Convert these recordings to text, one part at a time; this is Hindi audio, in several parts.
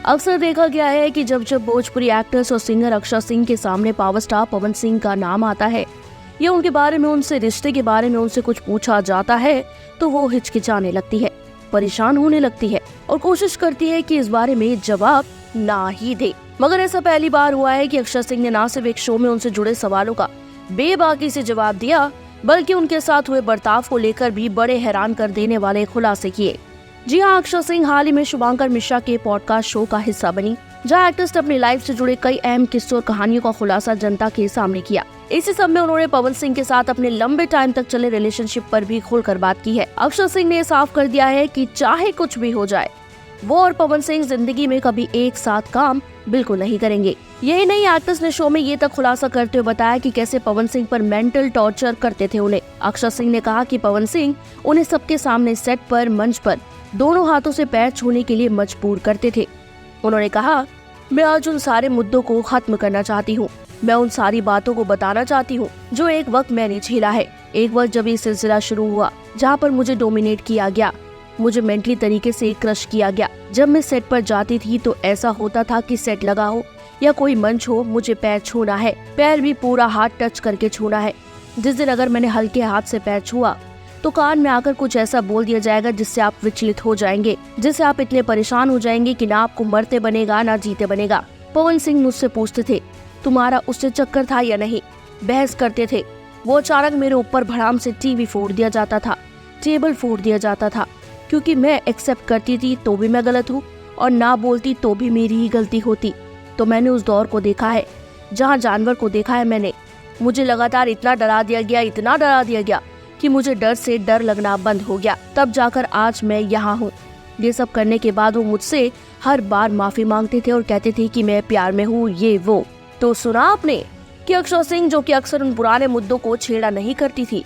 अक्सर देखा गया है कि जब जब भोजपुरी एक्ट्रेस और सिंगर अक्षरा सिंह के सामने पावर स्टार पवन सिंह का नाम आता है या उनके बारे में, उनसे रिश्ते के बारे में उनसे कुछ पूछा जाता है तो वो हिचकिचाने लगती है, परेशान होने लगती है और कोशिश करती है कि इस बारे में जवाब ना ही दे। मगर ऐसा पहली बार हुआ है कि अक्षरा सिंह ने न सिर्फ एक शो में उनसे जुड़े सवालों का बेबाकी से जवाब दिया, बल्कि उनके साथ हुए बर्ताव को लेकर भी बड़े हैरान कर देने वाले खुलासे किए। जी हाँ, अक्षरा सिंह हाल ही में शुभांकर मिश्रा के पॉडकास्ट शो का हिस्सा बनी, जहाँ एक्ट्रेस ने अपनी लाइफ से जुड़े कई अहम किस्से और कहानियों का खुलासा जनता के सामने किया। इसी सब में उन्होंने पवन सिंह के साथ अपने लंबे टाइम तक चले रिलेशनशिप पर भी खुलकर बात की है। अक्षरा सिंह ने साफ कर दिया है कि चाहे कुछ भी हो जाए, वो और पवन सिंह जिंदगी में कभी एक साथ काम बिल्कुल नहीं करेंगे। यही नहीं, एक्ट्रेस ने शो में ये तक खुलासा करते हुए बताया कि कैसे पवन सिंह पर मेंटल टॉर्चर करते थे उन्हें। अक्षरा सिंह ने कहा कि पवन सिंह उन्हें सबके सामने, सेट पर, मंच पर दोनों हाथों से पैर छूने के लिए मजबूर करते थे। उन्होंने कहा, मैं आज उन सारे मुद्दों को खत्म करना चाहती हूँ। मैं उन सारी बातों को बताना चाहती हूँ जो एक वक्त मैंने झेला है। एक वक्त जब ये सिलसिला शुरू हुआ, जहाँ पर मुझे डोमिनेट किया गया, मुझे मेंटली तरीके से क्रश किया गया। जब मैं सेट पर जाती थी तो ऐसा होता था कि सेट लगा हो या कोई मंच हो, मुझे पैर छूना है, पैर भी पूरा हाथ टच करके छूना है। जिस दिन अगर मैंने हल्के हाथ से पैर छुआ तो कान में आकर कुछ ऐसा बोल दिया जाएगा जिससे आप विचलित हो जाएंगे, जिससे आप इतने परेशान हो जाएंगे कि ना आपको मरते बनेगा ना जीते बनेगा। पवन सिंह मुझसे पूछते थे, तुम्हारा उससे चक्कर था या नहीं, बहस करते थे। वो अचानक मेरे ऊपर भड़ाम से टीवी फोड़ दिया जाता था, टेबल फोड़ दिया जाता था, क्योंकि मैं एक्सेप्ट करती थी तो भी मैं गलत हूँ और ना बोलती तो भी मेरी ही गलती होती। तो मैंने उस दौर को देखा है जहाँ जानवर को देखा है मैंने। मुझे लगातार इतना डरा दिया गया, इतना डरा दिया गया कि मुझे डर से डर लगना बंद हो गया। तब जाकर आज मैं यहाँ हूँ। ये सब करने के बाद वो मुझसे हर बार माफी मांगते थे और कहते थे कि मैं प्यार में हूँ, ये वो। तो सुना आपने कि अक्षरा सिंह, जो कि अक्सर उन पुराने मुद्दों को छेड़ा नहीं करती थी,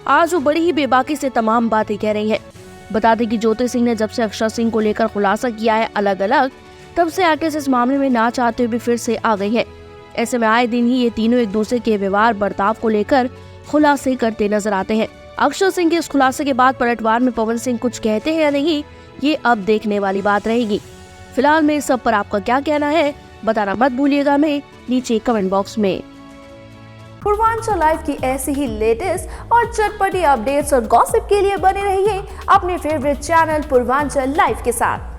आज वो बड़ी ही बेबाकी से तमाम बातें कह रही है। बता दें कि ज्योति सिंह ने जब से अक्षरा सिंह को लेकर खुलासा किया है अलग अलग, तब से एक्ट्रेस इस मामले में ना चाहते हुए भी फिर से आ गई है। ऐसे में आए दिन ही ये तीनों एक दूसरे के व्यवहार बर्ताव को लेकर खुलासे करते नजर आते हैं। अक्षरा सिंह के इस खुलासे के बाद पलटवार में पवन सिंह कुछ कहते हैं या नहीं, ये अब देखने वाली बात रहेगी। फिलहाल में इस सब पर आपका क्या कहना है, बताना मत भूलिएगा हमें नीचे कमेंट बॉक्स में। पूर्वांचल लाइव की ऐसी ही लेटेस्ट और चटपटी अपडेट्स और गॉसिप के लिए बने रहिए अपने फेवरेट चैनल पूर्वांचल लाइव के साथ।